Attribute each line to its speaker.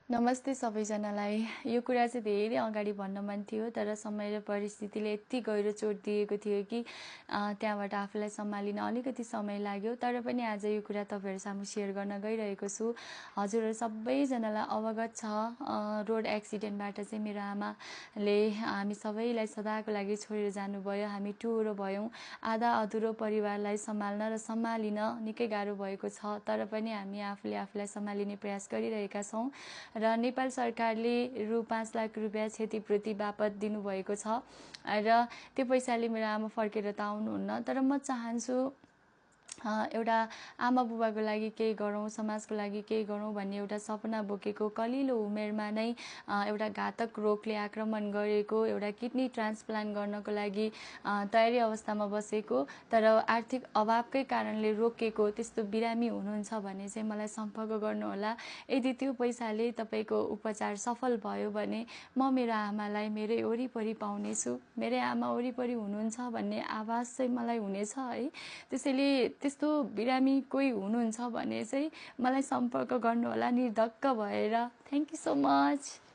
Speaker 1: नमस्ते सबैजनालाई। यो कुरा चाहिँ धेरै अगाडि भन्न मन थियो, तर समय र परिस्थितिले यति गहिरो चोट दिएको थियो कि त्यहाँबाट आफूलाई सम्हालिन अलिकति समय लाग्यो। तर पनि आज यो कुरा तपाईँहरू सामु सेयर गर्न गइरहेको छु। हजुरहरू सबैजनालाई अवगत छ, रोड एक्सिडेन्टबाट चाहिँ मेरो आमाले हामी सबैलाई सदाको लागि छोडेर जानुभयो। हामी टुहुरो भयौँ। आधा अधुरो परिवारलाई सम्हाल्न र सम्हालिन निकै गाह्रो भएको छ, तर पनि हामी आफूलाई सम्हालिने प्रयास गरिरहेका छौँ। र नेपाल सरकारले रु 5 लाख रुपियाँ क्षतिपूर्ति बापत दिनुभएको छ र त्यो पैसाले मेरो आमा फर्केर त आउनुहुन्न। तर म चाहन्छु एउटा आमा बुबाको लागि केही गरौँ, समाजको लागि केही गरौँ भन्ने एउटा सपना बोकेको कलिलो उमेरमा नै एउटा घातक रोगले आक्रमण गरेको, एउटा किडनी ट्रान्सप्लान्ट गर्नको लागि तयारी अवस्थामा बसेको तर आर्थिक अभावकै कारणले रोकिएको त्यस्तो बिरामी हुनुहुन्छ भने चाहिँ मलाई सम्पर्क गर्नुहोला। यदि त्यो पैसाले तपाईँको उपचार सफल भयो भने म मेरो आमालाई मेरै वरिपरि पाउनेछु। मेरै आमा वरिपरि हुनुहुन्छ भन्ने आभास चाहिँ मलाई हुनेछ है। त्यसैले त्यस्तो बिरामी कोही हुनुहुन्छ भने चाहिँ मलाई सम्पर्क गर्नुहोला निर्धक्क भएर। Thank you so much.